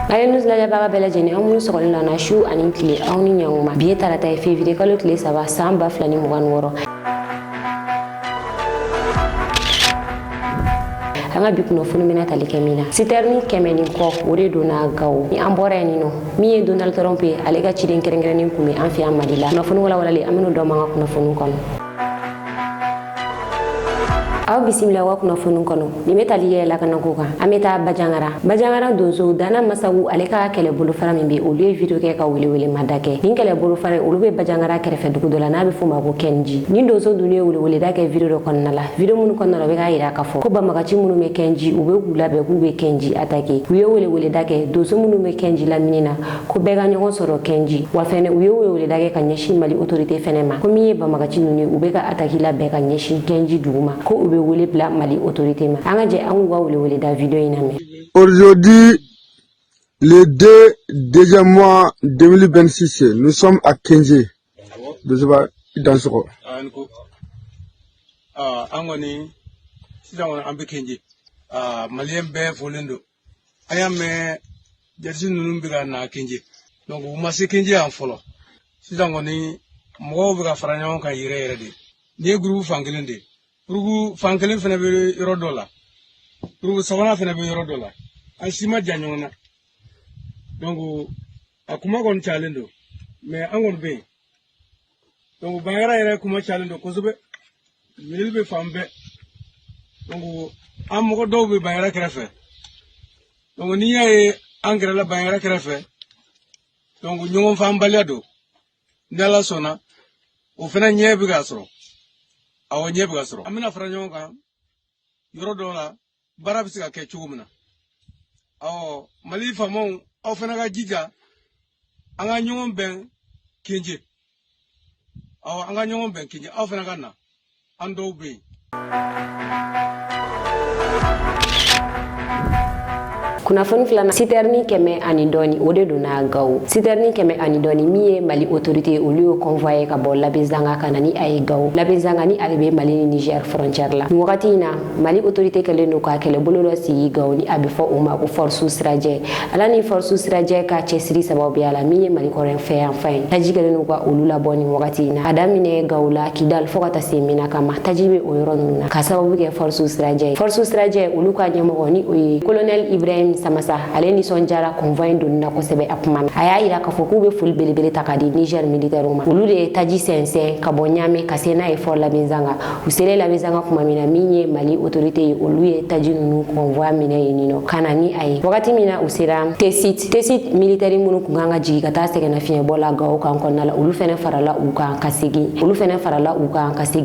Allez nous la baga bela jeni amun sokol la na shu anin kile awni nyanguma biye tarata e février kalo kile saba samba flani mugan woro anga bikuno funu mena tali kemina siterni kemeni ko wore do na gaw ni ambore ni no mi Donald Trump ale ga ci den kerengere ni kumi an fi amadila no funu wala li amino do manga kuno funu kono aw bisimila wa kuna funu kono ni metali yela kana goga ameta bajangara dozo dana masawu ale ka kele bulu fara min be olu video ke ka wele madake ni kele bulu fara olu be bajangara kerefe dugu dola na be fuma ko kenji ni dozo duniye wele dake video do konna la video mun konna la be ga ira ka fo ko ba magaci munu me kenji ube gula be ku be kenji atake uye wele dake dozo munu me kenji la minina ko be ga nyon soro kenji wa fene uye wele dake ka nyeshi mali autorité fenema ko mi ba magaci nuni ube ga ataki la be ka nyeshi kenji duma ko ube wele bla mali autorité ma angaje angwa wele da video iname. Aujourd'hui le 2 mois 2026 nous sommes à Kenji dans ce rôle. Angoni sida wona ambe Kenji malien be folendo ayame jersi nunu biga na Kenji donc umasi Kenji en folo sida ngoni mo biga faranyo ka yire de ni groupe fangelende rugu fankelen fene be $1 rugu sawana fene be $1 asima janyona donc akuma gon chalendo mais angon be donc bangara yere kuma chalendo ko zube milil be fambe donc am ko do be bangara krefe donc ni yae angre la bangara krefe donc nyongom fambale do ndala sona o fena nyebi gasro awo nyebe gasro amina franyo ka $1 barabisi ka ke chugumna awo mali famon aw fena ga jija anga nyongom ben Kenji awo anga nyongom ben Kenji aw fena ga na ando be kuna fon flana siterni keme anidoni ode do na gaw siterni keme anidoni miye mali autorité au lieu convoyer ka bol labezanga kanani ay gaw labezanga ni albe mali Niger frontière la wakati na mali autorité kele no ka kele bololo si gaw ni abi fo uma ko force straje ala ni force straje ka chesri sababu ya la miye mali ko ren fait enfin taji kele no ka olula boni wakati na adamine gawla kidal fo kata semina kama tajibe o yoron ka sababu ke force straje uluka nyamo ni o colonel Ibrahim Samassa aleni sonjara convoy donna ko sebe apman aya ira ka foku be ful belebele takadi Niger militaire ma ulude taji sense ka bonyame ka sena e for la benzanga usele la benzanga kuma mina minye mali autorité oluye taji nunu convoy mina yinino kanani ay wakati mina usira tesit militaire munu kunganga jigi kata sege na fien bola gawo kan konnala ulu fene farala uka kasigi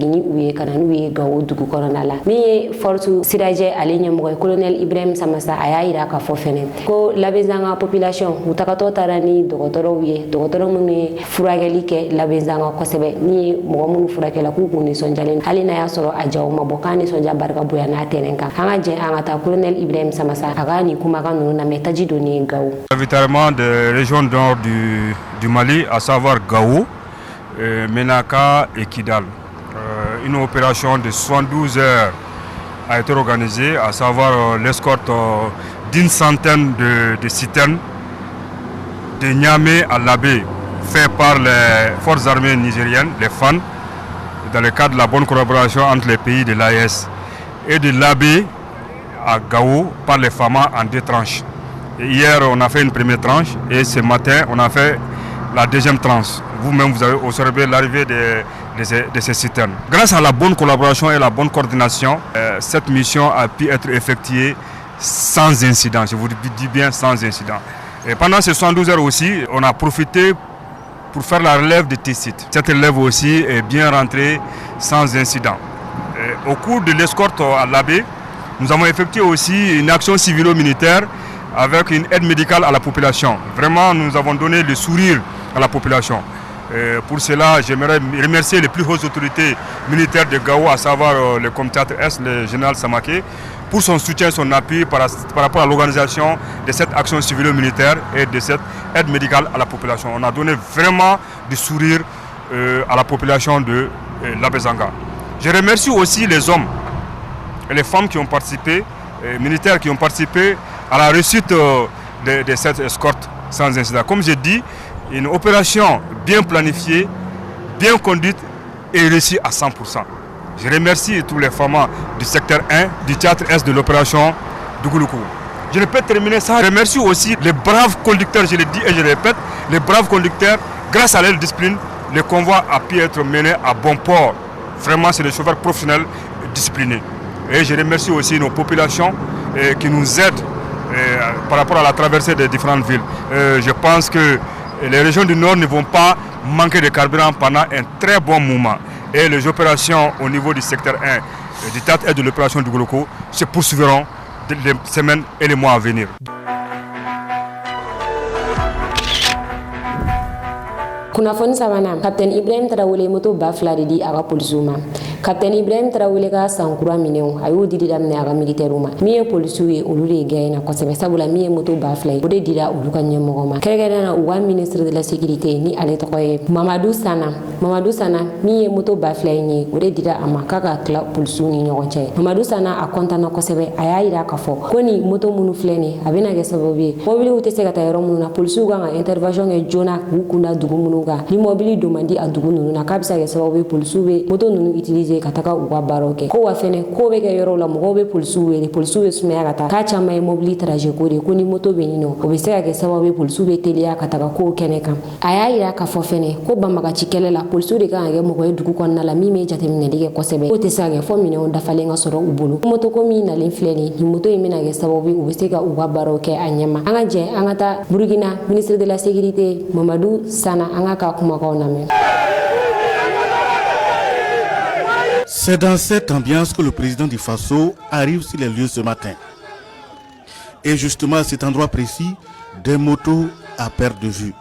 ni uye kanani uye gawo dugu koronala mi fortu siraje alenya mo colonel Ibrahim Samassa aya ira ka fofene ko labezanga population utakato tarani dogotoro munu furageli ke labezanga ko sebe ni mo munu furagela ku kuni sonjalen alina ya soro ajaw mabokani sonja barka buya na tenenka hanga je anga ta colonel Ibrahim Samassa agani kuma kanu na metaji doni gaw ravitaillement de région nord du Mali à savoir Gao, Menaka et Kidal. Une opération de 72 heures a été organisée, à savoir l'escorte d'une centaine de citernes de Niamey à Labé, fait par les forces armées nigériennes, les FAN, dans le cadre de la bonne collaboration entre les pays de l'AES, et de Labé à Gao par les FAMA en 2 tranches. Et hier, on a fait une première tranche et ce matin, on a fait la deuxième tranche. Vous-même, vous avez observé l'arrivée de ces citernes. Grâce à la bonne collaboration et la bonne coordination, cette mission a pu être effectuée sans incident. Je vous dis bien sans incident. Et pendant ces 72 heures aussi, on a profité pour faire la relève de Tessit. Cette relève aussi est bien rentrée sans incident. Et au cours de l'escorte à Labé, nous avons effectué aussi une action civilo-militaire avec une aide médicale à la population. Vraiment, nous avons donné le sourire à la population. Pour cela, j'aimerais remercier les plus hautes autorités militaires de Gao, à savoir le commandant Est, le général Samaké, pour son soutien, son appui par rapport à l'organisation de cette action civilo-militaire et de cette aide médicale à la population. On a donné vraiment du sourire à la population de Labezanga. Je remercie aussi les hommes et les femmes qui ont participé, militaires qui ont participé à la réussite de cette escorte sans incident. Comme j'ai dit, une opération bien planifiée, bien conduite et réussie à 100%. Je remercie tous les femmes du secteur 1, du théâtre S de l'opération Dougouloukou. Je ne peux terminer ça. Je remercie aussi les braves conducteurs, je le dis et je le répète, les braves conducteurs, grâce à leur discipline, le convoi a pu être mené à bon port. Vraiment, c'est des chauffeurs professionnels disciplinés. Et je remercie aussi nos populations qui nous aident par rapport à la traversée des différentes villes. Je pense que les régions du Nord ne vont pas manquer de carburant pendant un très bon moment. Et les opérations au niveau du secteur 1, du théâtre et de l'opération du Goloko se poursuivront les semaines et les mois à venir. Kunnafoni sabanan Captain Ibrahim Traoré moto ba fila de di aga polisiw ma. Captain Ibrahim Traoré ka sankura minɛw a y'o didi daminɛ aga militaire ma. Min ye polisiw ye olu de gagné na kosɛbɛ sabula min ye moto ba fila ye o de dira olu ka ɲɛmɔgɔ ma. Kɛrɛnkɛrɛnnena u ka ministre de la sécurité ni ale tɔgɔ ye Mamadou Sana min ye moto ba fila ye o de dira a ma k'a ka tila polisiw ni ɲɔgɔn cɛ. Mamadou Sana a kɔntanna kosɛbɛ a y'a yira k'a fɔ ko ni moto minnu filɛ nin a bɛna kɛ sababu ye mobiliw tɛ se ka taa yɔrɔ minnu na polisiw kan ka intervention kɛ joona k'u kunda dugu minnu kan ni mobili domandi a dugu ninnu na k'a bɛ se ka kɛ sababu ye polisiw bɛ moto ninnu utiliser ka taga u ka baaraw kɛ ko wa fɛnɛ ko bɛ kɛ yɔrɔw la mɔgɔw bɛ polisiw wele polisiw bɛ sumaya ka taa k'a caman ye mobili trajet ko de ko ni moto bɛ ɲini o bɛ se ka kɛ sababu ye polisiw bɛ teliya ka taga kow kɛnɛ kan a y'a yira k'a fɔ fɛnɛ ko banbagaci kɛlɛ la polisiw de kan ka kɛ mɔgɔ ye dugu kɔnɔna la min bɛ jateminɛli kɛ kosɛbɛ ko tɛ se ka kɛ fɔ minɛnw dafalen ka sɔrɔ u bolo moto ko min nalen filɛ nin moto in bɛna kɛ sababu ye u bɛ se ka u ka baaraw kɛ a ɲɛma an ka jɛ an ka taa Burkina ministre de la sécurité Mamadou Sana an ka kumakanw lamɛn. C'est dans cette ambiance que le président du Faso arrive sur les lieux ce matin. Et justement à cet endroit précis, des motos à perte de vue.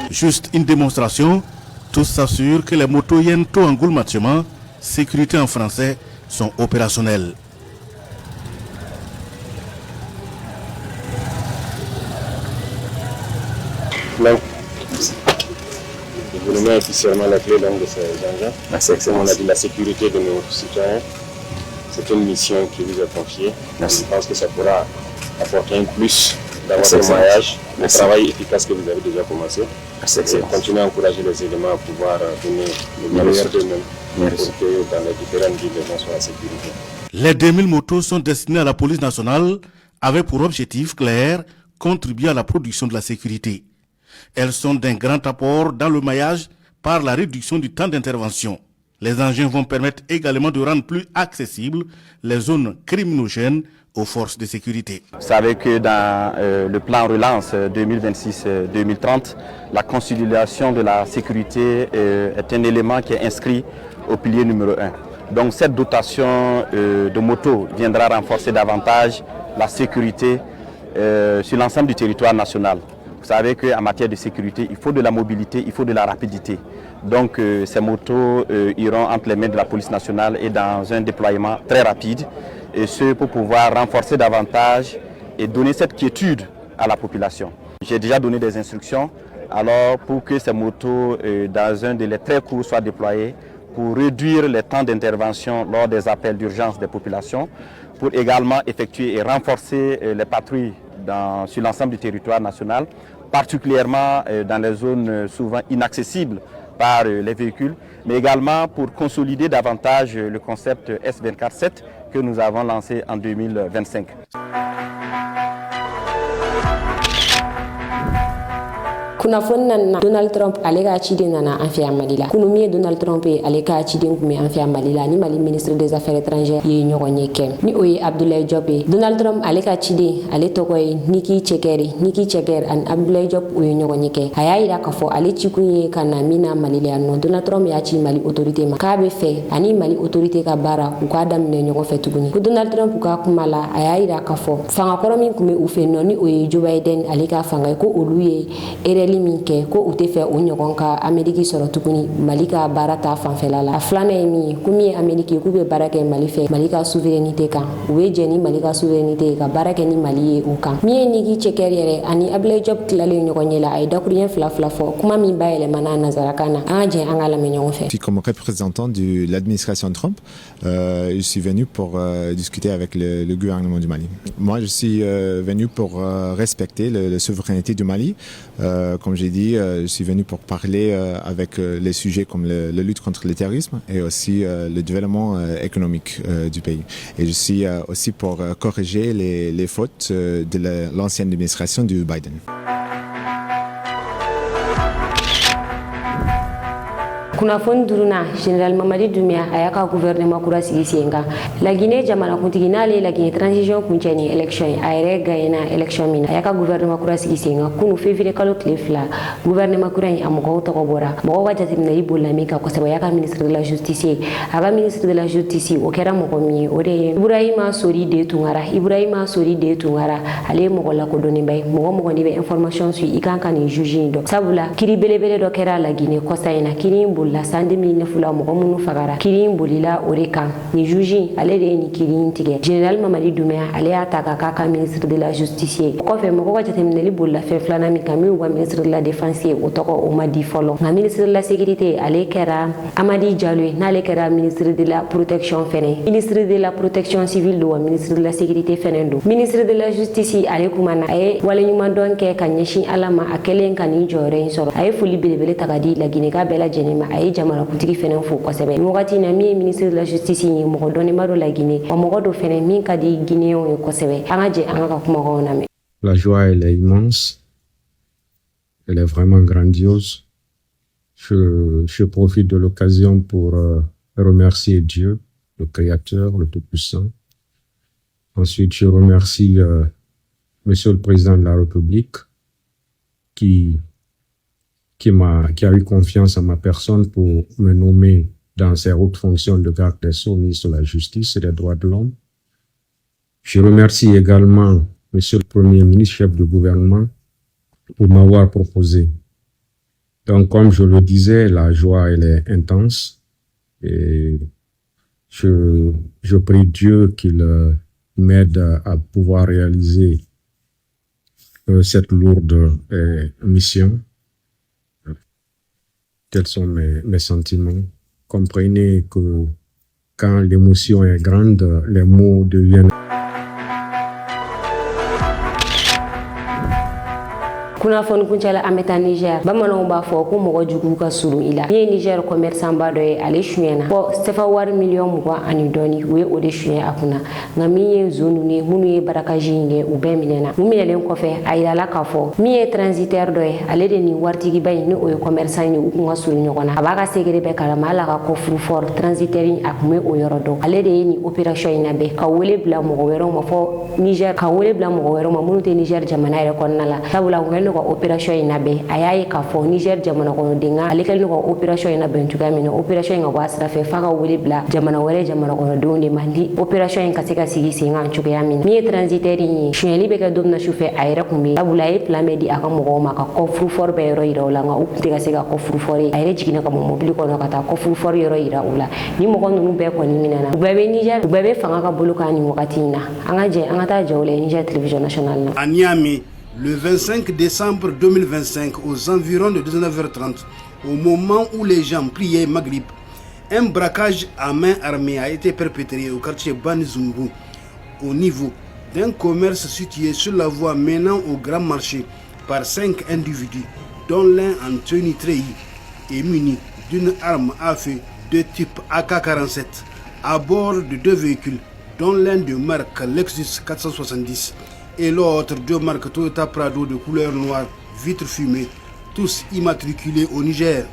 Juste une démonstration. Tous s'assurent que les motos Yento Angoul Mathieuman, sécurité en français, sont opérationnelles. Donc, vous nommez officiellement la clé de ces engins. Comme on a dit, la sécurité de nos citoyens, c'est une mission qui vous est confiée. Je pense que ça pourra apporter un plus dans votre témoignage, le travail efficace que vous avez déjà commencé. Et continuer à encourager les éléments à pouvoir donner le meilleur d'eux-mêmes pour que dans les différentes villes, les gens soient en sécurité. Les 2000 motos sont destinées à la police nationale avec pour objectif clair contribuer à la production de la sécurité. Elles sont d'un grand apport dans le maillage par la réduction du temps d'intervention. Les engins vont permettre également de rendre plus accessibles les zones criminogènes aux forces de sécurité. Vous savez que dans le plan relance 2026-2030, la consolidation de la sécurité est un élément qui est inscrit au pilier numéro 1. Donc cette dotation de motos viendra renforcer davantage la sécurité sur l'ensemble du territoire national. Vous savez qu'en matière de sécurité, il faut de la mobilité, il faut de la rapidité. Donc ces motos iront entre les mains de la police nationale et dans un déploiement très rapide. Et ce pour pouvoir renforcer davantage et donner cette quiétude à la population. J'ai déjà donné des instructions alors pour que ces motos dans un délai très court soient déployées pour réduire les temps d'intervention lors des appels d'urgence des populations, pour également effectuer et renforcer les patrouilles sur l'ensemble du territoire national, particulièrement dans les zones souvent inaccessibles par les véhicules, mais également pour consolider davantage le concept S24/7 que nous avons lancé en 2025. Kunnafoni na Donald Trump ale ka ciden nana an fɛ yan Mali la kunu min ye Donald Trump ye ale ka ciden kun bɛ an fɛ yan Mali la ni Mali ministre des affaires étrangères ye ɲɔgɔn ye kɛ ni o ye Abdoulaye Diop ye Donald Trump ale ka ciden ale tɔgɔ ye Niki Checker ani Abdoulaye Diop o ye ɲɔgɔn ye kɛ a y'a yira k'a fɔ ale cikun ye ka na min na Mali la yan nɔ Donald Trump y'a ci Mali autorité ma k'a bɛ fɛ ani Mali autorité ka baara u k'a daminɛ ɲɔgɔn fɛ tuguni ko Donald Trump ka kuma la a y'a yira k'a fɔ fangakɔrɔ min kun bɛ u fɛ nɔ ni o ye Joe Biden ale ka fanga ye ko olu ye ɲɛfɛli min kɛ ko u tɛ fɛ o ɲɔgɔn ka Ameriki sɔrɔ tuguni Mali ka baara ta fanfɛla la. A filanan ye min ye ko min ye Ameriki k'u bɛ baara kɛ Mali fɛ Mali ka souveraineté kan u bɛ jɛ ni Mali ka souveraineté ka baara kɛ ni Mali ye o kan. Min ye Niki Cɛkɛri yɛrɛ ani Ablaye Diop tilalen ɲɔgɔn ɲɛ la a ye dakuruɲɛ fila fɔ kuma min bayɛlɛmana nanzarakan na an ka jɛ an ka lamɛn ɲɔgɔn fɛ. Comme représentant de l'administration Trump, je suis venu pour discuter avec le gouvernement du Mali. Moi, je suis venu pour respecter la souveraineté du Mali. Comme j'ai dit, je suis venu pour parler avec les sujets comme la lutte contre le terrorisme et aussi le développement économique du pays. Et je suis aussi pour corriger les fautes de l'ancienne administration du Biden. Kunnafoni duruna Général Mamadi Doumbouya a y'a ka gouvernement kura sigi sen kan. Laginɛ jamanakuntigi n'ale ye Laginɛ transition kuncɛ ni élection ye a yɛrɛ gagné élection min na a y'a ka gouvernement kura sigi sen kan kunu février kalo tile 2 gouvernement kura in a mɔgɔw tɔgɔ bɔra mɔgɔw ka jateminɛli bolila min kan kosɛbɛ a y'a ka ministre de la justice ye a ka ministre de la justice o kɛra mɔgɔ min ye o de ye Ibrahima Sori de Tunkara. Ibrahima Sori de Tunkara ale ye mɔgɔ lakodɔnnenba ye mɔgɔ ni bɛ information suit i kan ka nin juge in dɔn sabula kiri belebele dɔ kɛra Laginɛ kɔsa in na kiri in bolila san 2009 la mɔgɔ minnu fagara kiri in bolila o de kan ni juge ale de ye ni kiri in tigɛ. Général Mamadi Doumbouya ale y'a ta ka k'a ka ministre de la justice ye o kɔfɛ mɔgɔ ka jateminɛli bolila fɛn filanan min kan min ka ministre de la défense ye o tɔgɔ o ma di fɔlɔ nka ministre de la sécurité ale kɛra Amadi Diallo ye n'ale kɛra ministre de la protection fɛnɛ ministre de la protection civile do wa ministre de la sécurité fɛnɛ do. Ministre de la justice ale kumana a ye waleɲuman dɔn kɛ ka ɲɛsin Ala ma a kɛlen ka nin jɔyɔrɔ in sɔrɔ a ye foli belebele ta ka di Laginɛka bɛɛ lajɛlen ma a ye jamanakuntigi fɛnɛ fo kosɛbɛ. Nin wagati na min ye ministre de la justice ye mɔgɔ dɔnnenba dɔ Laginɛ wa mɔgɔ dɔ fɛnɛ min ka di Guinéens ye kosɛbɛ an ka jɛ an ka kumakanw lamɛn. La joie elle est immense, elle est vraiment grandiose. Je profite de l'occasion pour remercier Dieu, le Créateur, le Tout-Puissant. Ensuite, je remercie Monsieur le Président de la République qui a eu confiance en ma personne pour me nommer dans ces hautes fonctions de garde des Sceaux, ministre de la Justice et des Droits de l'Homme. Je remercie également Monsieur le Premier ministre, chef de gouvernement, pour m'avoir proposé. Donc, comme je le disais, la joie, elle est intense et je prie Dieu qu'il m'aide à pouvoir réaliser cette lourde mission. Tels sont mes sentiments. Comprenez que quand l'émotion est grande, les mots deviennent... Kunnafoni kuncɛla an bɛ taa Niger bamananw b'a fɔ ko mɔgɔ jugu ka surun i la min ye Niger commerçant ba dɔ ye ale suyɛna fɔ sefa wari miliyɔn 20 ani dɔɔni u ye o de suyɛ a kunna nka min ye zone ye minnu ye barakaji in kɛ u bɛɛ minɛna u minɛlen kɔfɛ a yirala k'a fɔ min ye transitaire dɔ ye ale de ni waritigiba in ni o ye commerçant in u kun ka surun ɲɔgɔn na a b'a ka segere bɛɛ kalama ala ka kɔfuru fort transitaire in a kun bɛ o yɔrɔ dɔn ale de ye ni opération in labɛn ka wele bila mɔgɔ wɛrɛw ma fɔ Niger ka wele bila mɔgɔ wɛrɛw ma minnu tɛ Niger jamana yɛrɛ kɔnɔna la sabula ka opération in labɛn a y'a ye k'a fɔ Niger jamana kɔnɔden ka ale kɛlen ka opération in labɛn cogoya min na opération in ka bɔ a sira fɛ f'a ka wele bila jamana wɛrɛ jamana kɔnɔdenw de ma ni opération in ka se ka sigi sen kan cogoya min na min ye transitaire in ye suyɛli bɛ kɛ don min na sufɛ a yɛrɛ kun bɛ sabula a ye plan bɛɛ di a ka mɔgɔw ma ka kɔfuru fɔri bɛɛ yɔrɔ yira u la nka u tun tɛ ka se ka kɔfuru fɔri ye a yɛrɛ jiginna ka bɔ mobili kɔnɔ ka taa kɔfuru fɔri yɔrɔ yira u la ni mɔgɔ ninnu bɛɛ kɔni minɛna u bɛɛ bɛ Niger u bɛɛ bɛ fanga ka bolo kan nin wagati in na an ka jɛ an ka taa jɛ u la Niger télévision nationale na. À Niamey, le 25 décembre 2025, aux environs de 19h30, au moment où les gens priaient Maghrib, un braquage à main armée a été perpétré au quartier Banizumbu, au niveau d'un commerce situé sur la voie menant au grand marché par 5 individus, dont l'un en tenue treillis et muni d'une arme à feu de type AK-47, à bord de 2 véhicules, dont l'un de marque Lexus 470 et l'autre de marque Toyota Prado de couleur noire, vitres fumées, tous immatriculés au Niger.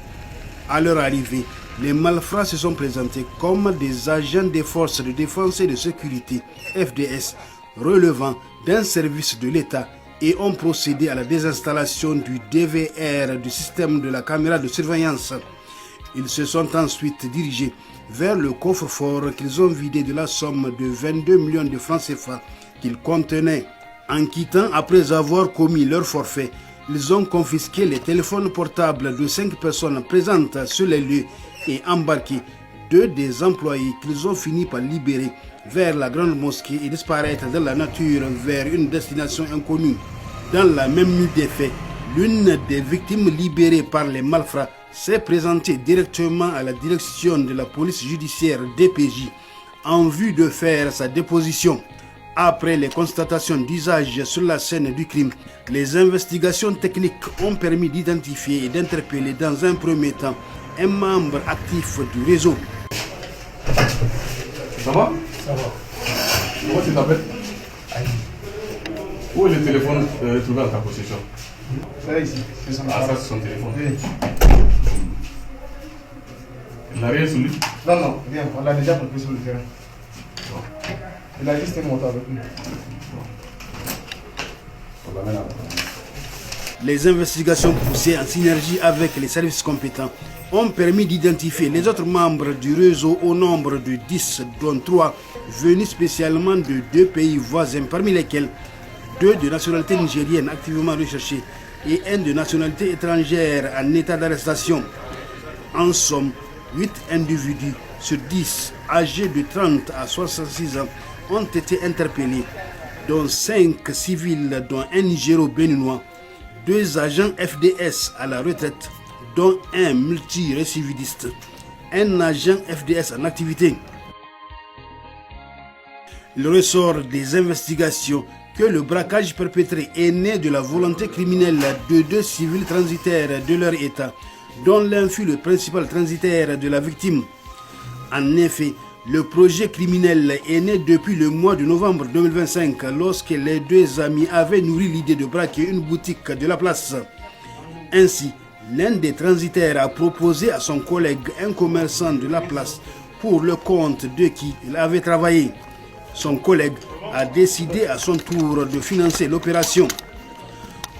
À leur arrivée, les malfrats se sont présentés comme des agents des forces de défense et de sécurité, FDS, relevant d'un service de l'État et ont procédé à la désinstallation du DVR du système de la caméra de surveillance. Ils se sont ensuite dirigés vers le coffre-fort qu'ils ont vidé de la somme de 22 millions de francs CFA qu'il contenait. En quittant après avoir commis leur forfait, Ils ont confisqué les téléphones portables de 5 personnes présentes sur les lieux et embarqué 2 des employés qu'ils ont fini par libérer vers la grande mosquée et disparaître dans la nature vers une destination inconnue. Dans la même nuit des faits, l'une des victimes libérées par les malfrats s'est présentée directement à la direction de la police judiciaire DPJ en vue de faire sa déposition. Après les constatations d'usage sur la scène du crime, les investigations techniques ont permis d'identifier et d'interpeller dans un premier temps un membre actif du réseau. Ça va? Ça va. Comment tu t'appelles? Où est le téléphone trouvé en ta possession? C'est ici. Ah, ça c'est son téléphone. Oui. Il n'a rien sur lui? Non, rien. On l'a déjà pris sur le terrain. Bon. Il a juste une moto avec nous. Les investigations poussées en synergie avec les services compétents ont permis d'identifier les autres membres du réseau au nombre de 10, dont 3 venus spécialement de 2 pays voisins, parmi lesquels 2 de nationalité nigérienne activement recherchés et 1 de nationalité étrangère en état d'arrestation. En somme, 8 individus sur 10 âgés de 30 à 66 ans ont été interpellés, dont 5 civils, dont un Nigéro-béninois, 2 agents FDS à la retraite, dont un multirécidiviste, un agent FDS en activité. Il ressort des investigations que le braquage perpétré est né de la volonté criminelle de 2 civils transitaires de leur État, dont l'un fut le principal transitaire de la victime. En effet, le projet criminel est né depuis le mois de novembre 2025 lorsque les 2 amis avaient nourri l'idée de braquer une boutique de la place. Ainsi, l'un des transitaires a proposé à son collègue un commerçant de la place pour le compte de qui il avait travaillé. Son collègue a décidé à son tour de financer l'opération.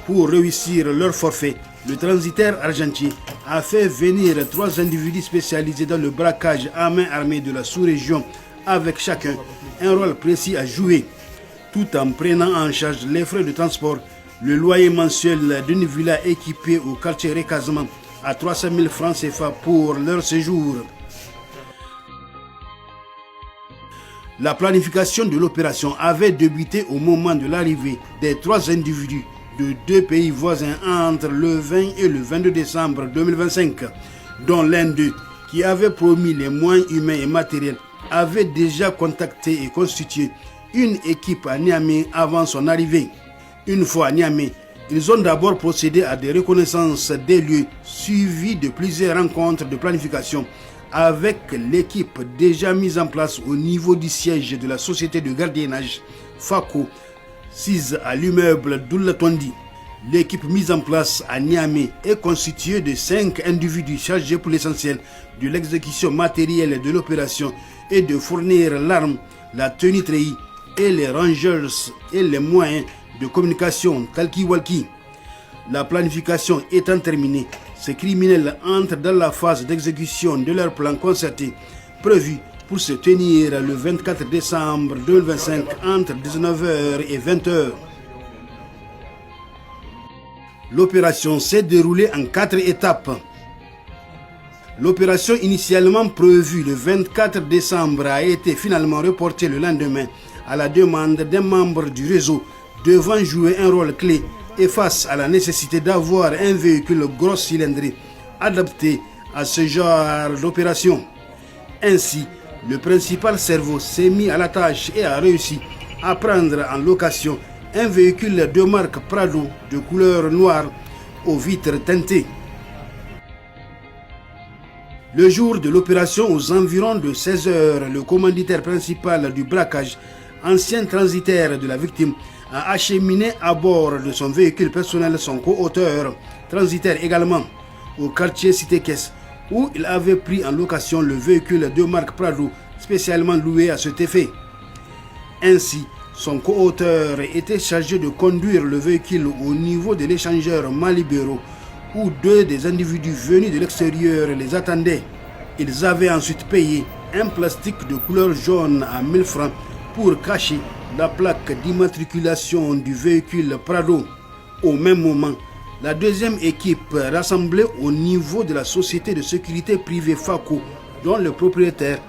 Pour réussir leur forfait, le transitaire argentier a fait venir 3 individus spécialisés dans le braquage à main armée de la sous-région, avec chacun un rôle précis à jouer, tout en prenant en charge les frais de transport, le loyer mensuel d'une villa équipée au quartier Recasement à 300 000 francs CFA pour leur séjour. La planification de l'opération avait débuté au moment de l'arrivée des 3 individus de 2 pays voisins entre le 20 et le 22 décembre 2025, dont l'un d'eux, qui avait promis les moyens humains et matériels, avait déjà contacté et constitué une équipe à Niamey avant son arrivée. Une fois à Niamey, ils ont d'abord procédé à des reconnaissances des lieux, suivies de plusieurs rencontres de planification avec l'équipe déjà mise en place au niveau du siège de la société de gardiennage FACO, sise à l'immeuble Doula Tondi. L'équipe mise en place à Niamey est constituée de 5 individus chargés pour l'essentiel de l'exécution matérielle de l'opération et de fournir l'arme, la tenue treillis et les rangers et les moyens de communication talkie-walkie. La planification étant terminée, ces criminels entrent dans la phase d'exécution de leur plan concerté prévu pour se tenir le 24 décembre 2025 entre 19h et 20h. L'opération s'est déroulée en 4 étapes. L'opération initialement prévue le 24 décembre a été finalement reportée le lendemain à la demande d'un membre du réseau devant jouer un rôle clé et face à la nécessité d'avoir un véhicule grosse cylindrée adapté à ce genre d'opération. Ainsi, le principal cerveau s'est mis à la tâche et a réussi à prendre en location un véhicule de marque Prado de couleur noire aux vitres teintées. Le jour de l'opération, aux environs de 16h, le commanditaire principal du braquage, ancien transitaire de la victime, a acheminé à bord de son véhicule personnel son co-auteur, transitaire également, au quartier Cité-Caisse, où il avait pris en location le véhicule de marque Prado spécialement loué à cet effet. Ainsi, son co-auteur était chargé de conduire le véhicule au niveau de l'échangeur Malibéro, où 2 des individus venus de l'extérieur les attendaient. Ils avaient ensuite payé un plastique de couleur jaune à 1000 francs pour cacher la plaque d'immatriculation du véhicule Prado. Au même moment, La deuxième équipe rassemblée au niveau de la société de sécurité privée FACO, dont le propriétaire,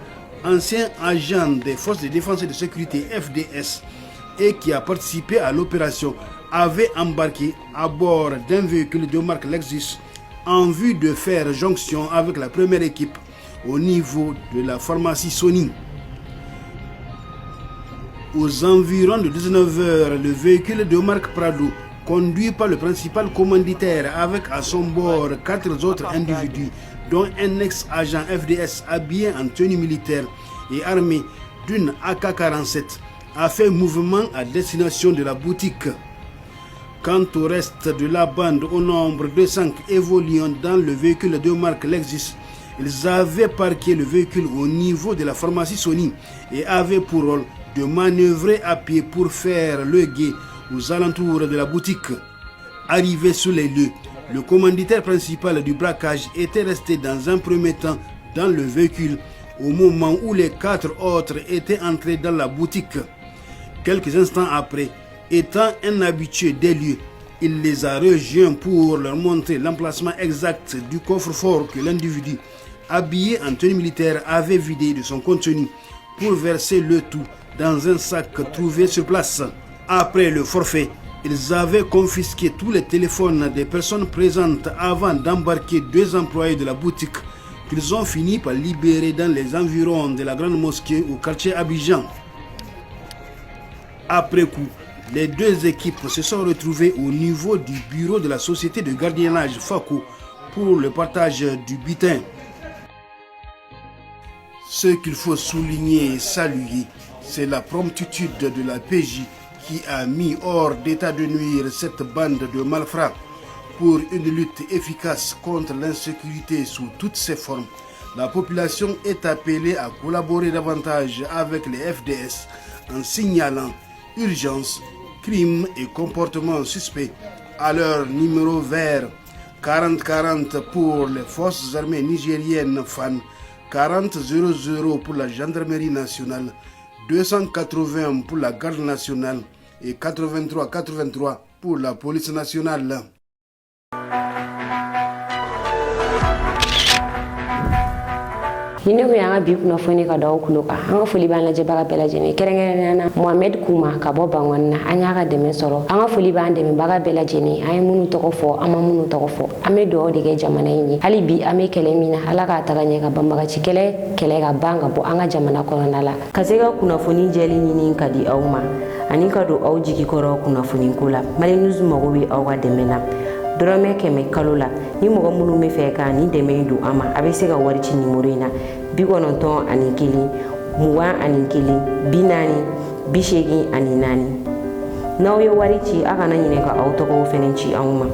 ancien agent des forces de défense et de sécurité FDS, et qui a participé à l'opération, avait embarqué à bord d'un véhicule de marque Lexus en vue de faire jonction avec la première équipe au niveau de la pharmacie Sony. Aux environs de 19h, le véhicule de marque Prado, conduit par le principal commanditaire avec à son bord 4 autres individus, dont un ex-agent FDS habillé en tenue militaire et armé d'une AK-47, a fait mouvement à destination de la boutique. Quant au reste de la bande, au nombre de 5 évoluant dans le véhicule de marque Lexus, ils avaient parqué le véhicule au niveau de la pharmacie Sony et avaient pour rôle de manœuvrer à pied pour faire le guet aux alentours de la boutique. Arrivé sur les lieux, le commanditaire principal du braquage était resté dans un premier temps dans le véhicule au moment où les 4 autres étaient entrés dans la boutique. Quelques instants après, étant un habitué des lieux, il les a rejoints pour leur montrer l'emplacement exact du coffre-fort que l'individu, habillé en tenue militaire, avait vidé de son contenu pour verser le tout dans un sac trouvé sur place. Après le forfait, ils avaient confisqué tous les téléphones des personnes présentes avant d'embarquer 2 employés de la boutique qu'ils ont fini par libérer dans les environs de la grande mosquée au quartier Abidjan. Après coup, les 2 équipes se sont retrouvées au niveau du bureau de la société de gardiennage FACO pour le partage du butin. Ce qu'il faut souligner et saluer, c'est la promptitude de la PJ qui a mis hors d'état de nuire cette bande de malfrats. Pour une lutte efficace contre l'insécurité sous toutes ses formes, la population est appelée à collaborer davantage avec les FDS en signalant urgence, crimes et comportements suspects à leur numéro vert 4040 pour les forces armées nigériennes FAN, 4000 pour la gendarmerie nationale, 280 pour la garde nationale et 8383 pour la police nationale. Hine ko yanga bi kuno foni ka daw kulo ka anga foli ban la jebara bela jeni kerengere na Mohamed Kuma ka bo bangwan na anya ka deme soro anga foli ban deme baga bela jeni ay munu toko fo ama munu toko fo ame do de ge jamana yini ali bi ame kele mina ala ka taganya ka bambaga cikele kele ga banga bo anga jamana ko nala kasega kuna foni jeli nyini kadi awma ani ka do awjiki koro kuna foni kula mali nuzu magobi awga deme na Drome keme kalula ni mogo munu me fe ka ni deme du ama abe se ka wari ci numéro ina 91 ani kili muwa ani kili binani bishegi ani nani naw ye wari ci aka na nyine ka auto ko fenen ci awma